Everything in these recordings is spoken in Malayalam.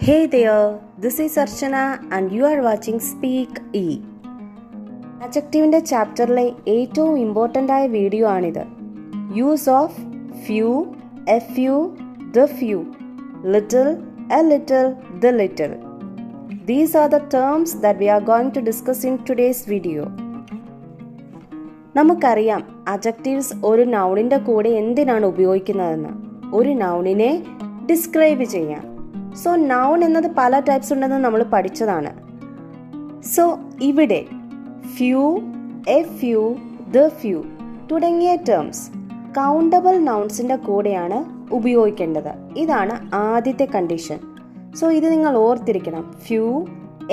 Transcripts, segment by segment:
Hey there, this is Archana and you are watching Speak E. അഡ്ജക്റ്റീവിൻ്റെ ചാപ്റ്ററിലെ ഏറ്റവും ഇമ്പോർട്ടൻ്റ് ആയ വീഡിയോ ആണിത്. Use of few, a few, the few, little, a little, the little. These are the terms that we are going to discuss in today's video. നമുക്കറിയാം അഡ്ജക്റ്റീവ്സ് ഒരു നൗണിൻ്റെ കൂടെ എന്തിനാണ് ഉപയോഗിക്കുന്നതെന്ന്. ഒരു നൗണിനെ ഡിസ്ക്രൈബ് ചെയ്യാൻ. സോ നൗൺ എന്നത് പല ടൈപ്സ് ഉണ്ടെന്ന് നമ്മൾ പഠിച്ചതാണ്. സോ ഇവിടെ few, a few, the few തുടങ്ങിയ ടേംസ് കൗണ്ടബിൾ നൗൺസിൻ്റെ കൂടെയാണ് ഉപയോഗിക്കേണ്ടത്. ഇതാണ് ആദ്യത്തെ കണ്ടീഷൻ. സോ ഇത് നിങ്ങൾ ഓർത്തിരിക്കണം. Few,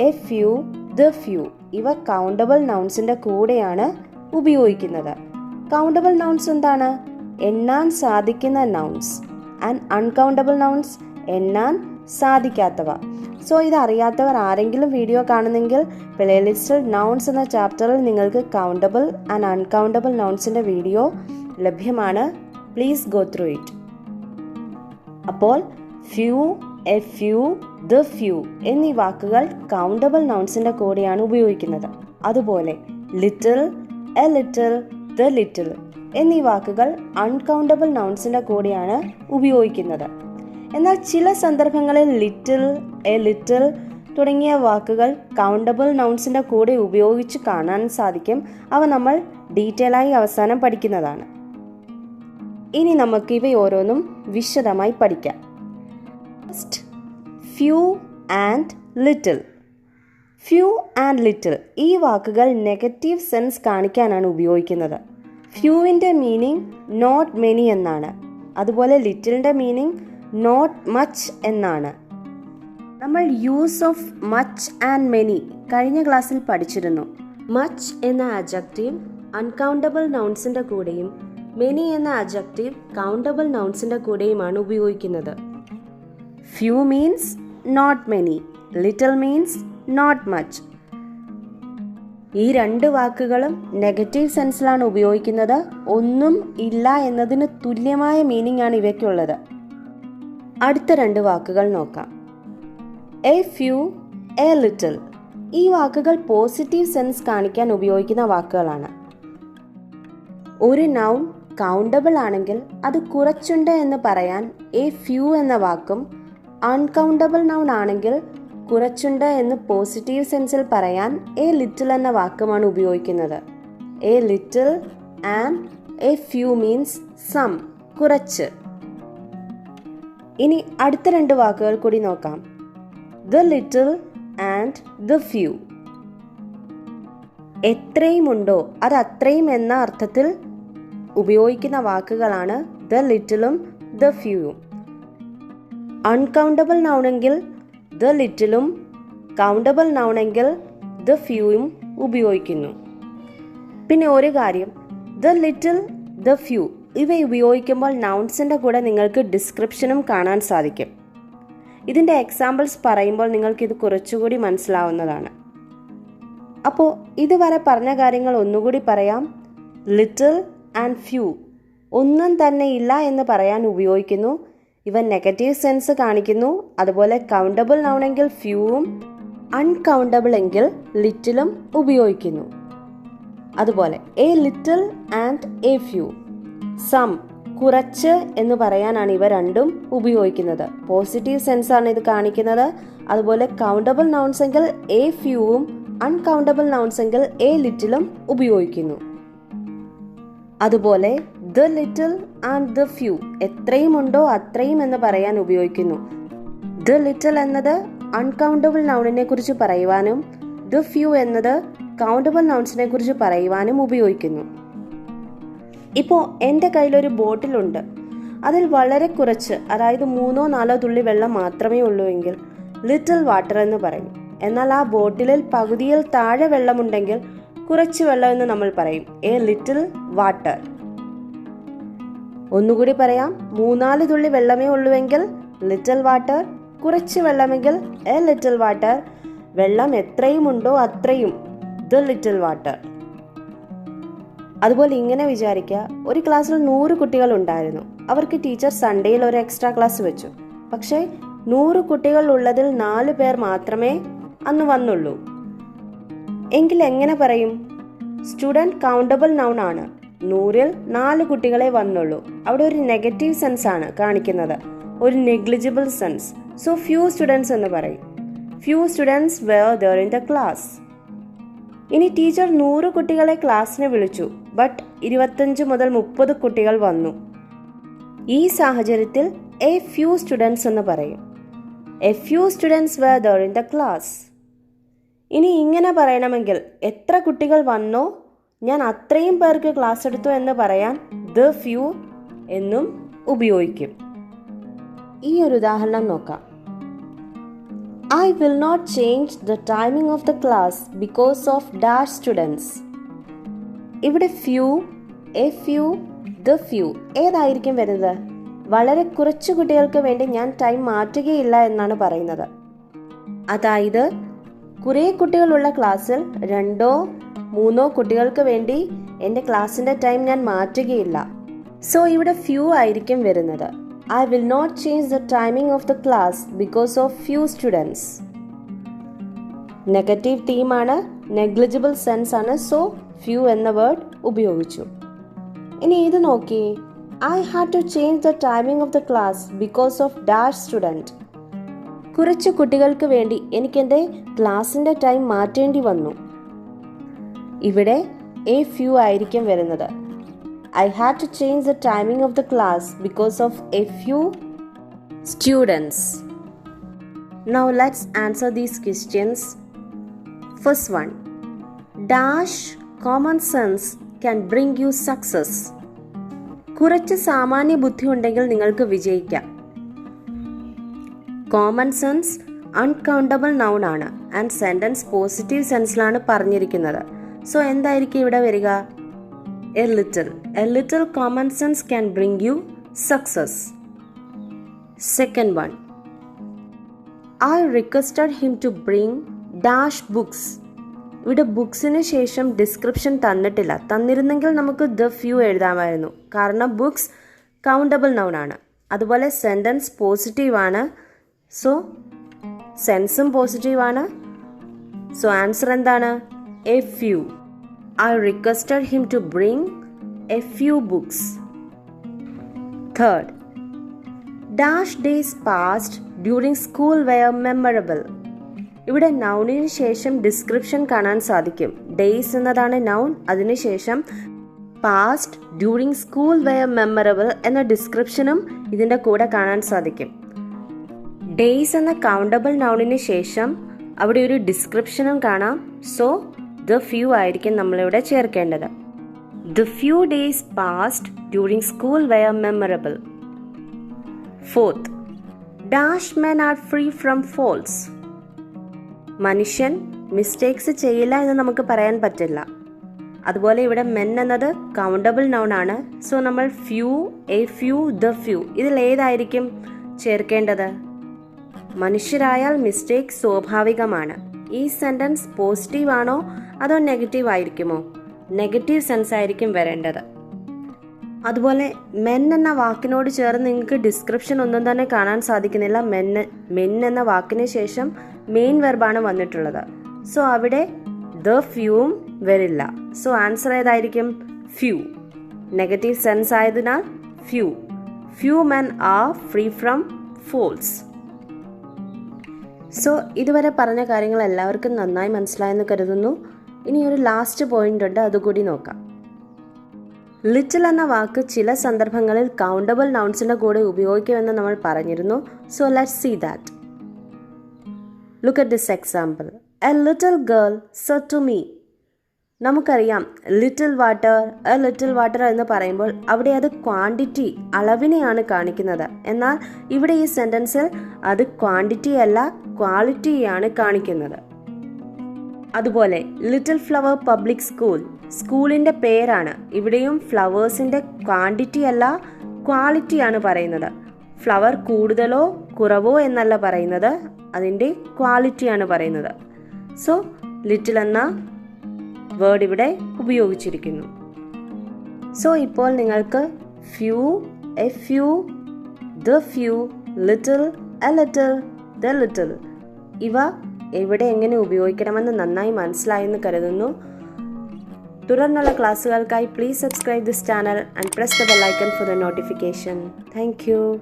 a few, the few ഇവ കൗണ്ടബിൾ നൗൺസിൻ്റെ കൂടെയാണ് ഉപയോഗിക്കുന്നത്. കൗണ്ടബിൾ നൗൺസ് എന്താണ്? എണ്ണാൻ സാധിക്കുന്ന നൗൺസ്. ആൻഡ് അൺകൗണ്ടബിൾ നൗൺസ് എണ്ണാൻ സാധിക്കാത്തവ. സോ ഇത് അറിയാത്തവർ ആരെങ്കിലും വീഡിയോ കാണുന്നെങ്കിൽ പ്ലേലിസ്റ്റിൽ നൗൺസ് എന്ന ചാപ്റ്ററിൽ നിങ്ങൾക്ക് കൗണ്ടബിൾ ആൻഡ് അൺകൗണ്ടബിൾ നൗൺസിൻ്റെ വീഡിയോ ലഭ്യമാണ്. Please go through it. അപ്പോൾ few, a few, the few എന്നീ വാക്കുകൾ കൗണ്ടബിൾ നൗൺസിൻ്റെ കൂടെയാണ് ഉപയോഗിക്കുന്നത്. അതുപോലെ little, a little, the little എന്നീ വാക്കുകൾ അൺകൗണ്ടബിൾ നൗൺസിൻ്റെ കൂടെയാണ് ഉപയോഗിക്കുന്നത്. എന്നാൽ ചില സന്ദർഭങ്ങളിൽ ലിറ്റിൽ, എ ലിറ്റിൽ തുടങ്ങിയ വാക്കുകൾ കൗണ്ടബിൾ നൗൺസിൻ്റെ കൂടെ ഉപയോഗിച്ച് കാണാൻ സാധിക്കും. അവ നമ്മൾ ഡീറ്റെയിൽ ആയി അവസാനം പഠിക്കുന്നതാണ്. ഇനി നമുക്ക് ഇവയോരോന്നും വിശദമായി പഠിക്കാം. First, few and little. Few and little ഈ വാക്കുകൾ നെഗറ്റീവ് സെൻസ് കാണിക്കാനാണ് ഉപയോഗിക്കുന്നത്. ഫ്യൂവിൻ്റെ മീനിങ് നോട്ട് മെനി എന്നാണ്. അതുപോലെ ലിറ്റിലിൻ്റെ മീനിങ് നോട്ട് മച്ച് എന്നാണ്. നമ്മൾ use of much and many കഴിഞ്ഞ ക്ലാസ്സിൽ പഠിച്ചിരുന്നു. മച്ച് എന്ന അഡ്ജക്റ്റീവ് അൺകൗണ്ടബിൾ നൗൺസിൻ്റെ കൂടെയും മെനി എന്ന അഡ്ജക്റ്റീവ് കൗണ്ടബിൾ നൗൺസിൻ്റെ കൂടെയുമാണ് ഉപയോഗിക്കുന്നത്. Few means not many, little means not much. ഈ രണ്ട് വാക്കുകളും നെഗറ്റീവ് സെൻസിലാണ് ഉപയോഗിക്കുന്നത്. ഒന്നും ഇല്ല എന്നതിന് തുല്യമായ മീനിങ് ആണ് ഇവയ്ക്കുള്ളത്. അടുത്ത രണ്ട് വാക്കുകൾ നോക്കാം. എ ഫ്യൂ, എ ലിറ്റിൽ ഈ വാക്കുകൾ പോസിറ്റീവ് സെൻസ് കാണിക്കാൻ ഉപയോഗിക്കുന്ന വാക്കുകളാണ്. ഒരു നൗൺ കൗണ്ടബിൾ ആണെങ്കിൽ അത് കുറച്ചുണ്ട് എന്ന് പറയാൻ എ ഫ്യൂ എന്ന വാക്കും, അൺകൗണ്ടബിൾ നൗൺ ആണെങ്കിൽ കുറച്ചുണ്ട് എന്ന് പോസിറ്റീവ് സെൻസിൽ പറയാൻ എ ലിറ്റിൽ എന്ന വാക്കുമാണ് ഉപയോഗിക്കുന്നത്. A little and a few means some, കുറച്ച്. ഇനി അടുത്ത രണ്ട് വാക്കുകൾ കൂടി നോക്കാം. The little and the few. എത്രയും ഉണ്ടോ അത് അത്രയും എന്ന അർത്ഥത്തിൽ ഉപയോഗിക്കുന്ന വാക്കുകളാണ് ദ ലിറ്റിലും ദ ഫ്യൂവും. അൺകൗണ്ടബിൾ നൗണെങ്കിൽ ദ ലിറ്റിലും കൗണ്ടബിൾ നൗണെങ്കിൽ ദ ഫ്യൂവും ഉപയോഗിക്കുന്നു. പിന്നെ ഒരു കാര്യം, ദ ലിറ്റിൽ, ദ ഫ്യൂ ഇവ ഉപയോഗിക്കുമ്പോൾ നൗൺസിൻ്റെ കൂടെ നിങ്ങൾക്ക് ഡിസ്ക്രിപ്ഷനും കാണാൻ സാധിക്കും. ഇതിൻ്റെ എക്സാമ്പിൾസ് പറയുമ്പോൾ നിങ്ങൾക്കിത് കുറച്ചുകൂടി മനസ്സിലാവുന്നതാണ്. അപ്പോൾ ഇതുവരെ പറഞ്ഞ കാര്യങ്ങൾ ഒന്നുകൂടി പറയാം. ലിറ്റിൽ ആൻഡ് ഫ്യൂ ഒന്നും തന്നെ ഇല്ല എന്ന് പറയാൻ ഉപയോഗിക്കുന്നു. ഇവ നെഗറ്റീവ് സെൻസ് കാണിക്കുന്നു. അതുപോലെ കൗണ്ടബിൾ നൗണെങ്കിൽ ഫ്യൂവും അൺകൗണ്ടബിൾ എങ്കിൽ ലിറ്റിലും ഉപയോഗിക്കുന്നു. അതുപോലെ a little and a few, some കുറച്ച് എന്ന് പറയാനാണ് ഇവ രണ്ടും ഉപയോഗിക്കുന്നത്. പോസിറ്റീവ് സെൻസ് ആണ് ഇത് കാണിക്കുന്നത്. അതുപോലെ കൗണ്ടബിൾ നൗൺസ് എങ്കിൽ എ ഫ്യൂവും അൺകൗണ്ടബിൾ നൗൺസ് എങ്കിൽ എ ലിറ്റിലും ഉപയോഗിക്കുന്നു. അതുപോലെ the little and the few എത്രയും ഉണ്ടോ അത്രയും എന്ന് പറയാൻ ഉപയോഗിക്കുന്നു. ദ ലിറ്റിൽ എന്നത് അൺകൗണ്ടബിൾ നൗണിനെ കുറിച്ച് പറയുവാനും ദ ഫ്യൂ എന്നത് കൗണ്ടബിൾ നൗൺസിനെ കുറിച്ച് പറയുവാനും ഉപയോഗിക്കുന്നു. ഇപ്പോൾ എൻ്റെ കയ്യിലൊരു ബോട്ടിലുണ്ട്. അതിൽ വളരെ കുറച്ച്, അതായത് 3-4 തുള്ളി വെള്ളം മാത്രമേ ഉള്ളൂ എങ്കിൽ ലിറ്റിൽ വാട്ടർ എന്ന് പറയും. എന്നാൽ ആ ബോട്ടിലിൽ പകുതിയിൽ താഴെ വെള്ളമുണ്ടെങ്കിൽ കുറച്ച് വെള്ളം എന്ന് നമ്മൾ പറയും, എ ലിറ്റിൽ വാട്ടർ. ഒന്നുകൂടി പറയാം, 3-4 തുള്ളി വെള്ളമേ ഉള്ളുവെങ്കിൽ ലിറ്റിൽ വാട്ടർ, കുറച്ച് വെള്ളമെങ്കിൽ എ ലിറ്റിൽ വാട്ടർ, വെള്ളം എത്രയും ഉണ്ടോ അത്രയും ദ ലിറ്റിൽ വാട്ടർ. അതുപോലെ ഇങ്ങനെ വിചാരിക്കുക, ഒരു ക്ലാസ്സിൽ 100 കുട്ടികൾ ഉണ്ടായിരുന്നു. അവർക്ക് ടീച്ചർ സൺഡേയിൽ ഒരു എക്സ്ട്രാ ക്ലാസ് വെച്ചു. പക്ഷേ 100 കുട്ടികൾ ഉള്ളതിൽ 4 പേർ മാത്രമേ അന്ന് വന്നുള്ളൂ. എങ്കിൽ എങ്ങനെ പറയും? സ്റ്റുഡൻറ് കൗണ്ടബിൾ നൗൺ ആണ്. 100-ൽ 4 കുട്ടികളെ വന്നുള്ളൂ. അവിടെ ഒരു നെഗറ്റീവ് സെൻസ് ആണ് കാണിക്കുന്നത്, ഒരു negligible sense. So few students എന്ന് പറയും. Few students were there in the class. ഇനി ടീച്ചർ 100 കുട്ടികളെ ക്ലാസ്സിന് വിളിച്ചു, ബട്ട് 25 മുതൽ 30 കുട്ടികൾ വന്നു. ഈ സാഹചര്യത്തിൽ എ ഫ്യൂ സ്റ്റുഡൻസ് എന്ന് പറയും. A few students were there in the class. ഇനി ഇങ്ങനെ പറയണമെങ്കിൽ എത്ര കുട്ടികൾ വന്നോ ഞാൻ അത്രയും പേർക്ക് ക്ലാസ് എടുത്തു എന്ന് പറയാൻ ദ ഫ്യൂ എന്നും ഉപയോഗിക്കും. ഈ ഒരു ഉദാഹരണം നോക്കാം. I will not change the timing of the class because of dash students. ഇവിടെ few, a few, the few ഏതായിരിക്കും വരുന്നത്? വളരെ കുറച്ച് കുട്ടികൾക്ക് വേണ്ടി ഞാൻ ടൈം മാറ്റുകയില്ല എന്നാണ് പറയുന്നത്. അതായത് കുറേ കുട്ടികളുള്ള ക്ലാസ്സിൽ 2-3 കുട്ടികൾക്ക് വേണ്ടി എൻ്റെ ക്ലാസ്സിൻ്റെ ടൈം ഞാൻ മാറ്റുകയില്ല. സോ ഇവിടെ few ആയിരിക്കും വരുന്നത്. I will not change the timing of the class because of few students. Negative തീമാണ്, നെഗ്ലിജിബിൾ സെൻസ് ആണ്. സോ few എന്ന വേർഡ് ഉപയോഗിച്ചു. ഇനി ഇത് നോക്കി. I had to change the timing of the class because of dash student. കുറച്ച് കുട്ടികൾക്ക് വേണ്ടി എനിക്ക് എൻ്റെ ക്ലാസ്സിൻ്റെ ടൈം മാറ്റേണ്ടി വന്നു. ഇവിടെ a few ആയിരിക്കും വരുന്നത്. I had to change the timing of the class because of a few students. Now let's answer these questions. First one. Dash common sense can bring you success. കുറച്ച് സാമാന്യ ബുദ്ധി ഉണ്ടെങ്കിൽ നിങ്ങൾക്ക് വിജയിക്കാം. കോമൺ സെൻസ് അൺകൗണ്ടബിൾ നൗൺ ആണ് ആൻഡ് സെന്റൻസ് പോസിറ്റീവ് സെൻസിലാണ് പറഞ്ഞിരിക്കുന്നത്. സോ എന്തായിരിക്കും ഇവിടെ വരിക? A little common sense can bring you success. Second one. I requested him to bring dash books. ഇവിടെ ബുക്സിന് ശേഷം ഡിസ്ക്രിപ്ഷൻ തന്നിട്ടില്ല. തന്നിരുന്നെങ്കിൽ നമുക്ക് ദ ഫ്യൂ എഴുതാമായിരുന്നു. കാരണം ബുക്സ് കൗണ്ടബിൾ നൗൺ ആണ്. അതുപോലെ സെൻറ്റൻസ് പോസിറ്റീവ് ആണ്. സോ സെൻസും പോസിറ്റീവ് ആണ്. സോ ആൻസർ എന്താണ്? A few. I requested him to bring a few books. Third. Dash days passed during school were memorable. ഇവിടെ നൗണിന് ശേഷം ഡിസ്ക്രിപ്ഷൻ കാണാൻ സാധിക്കും. ഡേയ്സ് എന്നതാണ് നൗൺ. അതിനുശേഷം past during school were memorable എന്ന ഡിസ്ക്രിപ്ഷനും ഇതിൻ്റെ കൂടെ കാണാൻ സാധിക്കും. ഡേയ്സ് എന്ന കൗണ്ടബിൾ നൗണിന് ശേഷം അവിടെ ഒരു ഡിസ്ക്രിപ്ഷനും കാണാം. സോ ദ ഫ്യൂ ആയിരിക്കും നമ്മളിവിടെ ചേർക്കേണ്ടത്. The few days passed during school were memorable. Fourth. Dash men are free from faults. മനുഷ്യൻ മിസ്റ്റേക്സ് ചെയ്യില്ല എന്ന് നമുക്ക് പറയാൻ പറ്റില്ല. അതുപോലെ ഇവിടെ മെൻ എന്നത് കൗണ്ടബിൾ നൗൺ ആണ്. സോ നമ്മൾ few, a few, the few ഇതിൽ ഏതായിരിക്കും ചേർക്കേണ്ടത്? മനുഷ്യരായാൽ മിസ്റ്റേക്ക് സ്വാഭാവികമാണ്. ഈ സെന്റൻസ് പോസിറ്റീവ് ആണോ അതോ നെഗറ്റീവ് ആയിരിക്കുമോ? നെഗറ്റീവ് സെൻസ് ആയിരിക്കും വരേണ്ടത്. അതുപോലെ മെൻ എന്ന വാക്കിനോട് ചേർന്ന് നിങ്ങൾക്ക് ഡിസ്ക്രിപ്ഷൻ ഒന്നും തന്നെ കാണാൻ സാധിക്കുന്നില്ല. മെൻ എന്ന വാക്കിന് ശേഷം മെയിൻ വെർബാണ് വന്നിട്ടുള്ളത്. സോ അവിടെ ദ ഫ്യൂവും വരില്ല. സോ ആൻസർ ഏതായിരിക്കും? ഫ്യൂ. നെഗറ്റീവ് സെൻസ് ആയതിനാൽ few. Few men are free from faults. So ഇതുവരെ പറഞ്ഞ കാര്യങ്ങൾ എല്ലാവർക്കും നന്നായി മനസ്സിലായെന്ന് കരുതുന്നു. ഇനി ഒരു ലാസ്റ്റ് പോയിന്റ് ഉണ്ട്, അതുകൂടി നോക്കാം. ലിറ്റിൽ എന്ന വാക്ക് ചില സന്ദർഭങ്ങളിൽ കൗണ്ടബിൾ നൗൺസിന്റെ കൂടെ ഉപയോഗിക്കുമെന്ന് നമ്മൾ പറഞ്ഞിരുന്നു. So let's see that. Look at this example. A little girl said to me. നമുക്കറിയാം little water, a little water എന്ന് പറയുമ്പോൾ അവിടെ അത് ക്വാണ്ടിറ്റി, അളവിനെയാണ് കാണിക്കുന്നത്. എന്നാൽ ഇവിടെ ഈ സെന്റൻസിൽ അത് ക്വാണ്ടിറ്റി അല്ല, ക്വാളിറ്റിയാണ് കാണിക്കുന്നത്. അതുപോലെ ലിറ്റിൽ ഫ്ലവർ പബ്ലിക് സ്കൂൾ, സ്കൂളിൻ്റെ പേരാണ്. ഇവിടെയും ഫ്ലവേഴ്സിൻ്റെ ക്വാണ്ടിറ്റി അല്ല, ക്വാളിറ്റിയാണ് പറയുന്നത്. ഫ്ലവർ കൂടുതലോ കുറവോ എന്നല്ല പറയുന്നത്, അതിൻ്റെ ക്വാളിറ്റിയാണ് പറയുന്നത്. സോ ലിറ്റിൽ എന്ന വേർഡ് ഇവിടെ ഉപയോഗിച്ചിരിക്കുന്നു. സോ ഇപ്പോൾ നിങ്ങൾക്ക് few, a few, the few, little a little, the little. ഇവ എവിടെ എങ്ങനെ ഉപയോഗിക്കണമെന്ന് നന്നായി മനസ്സിലായെന്ന് കരുതുന്നു. തുടർന്നുള്ള ക്ലാസ്സുകൾക്കായി please subscribe this channel and press the bell icon for the notification. Thank U.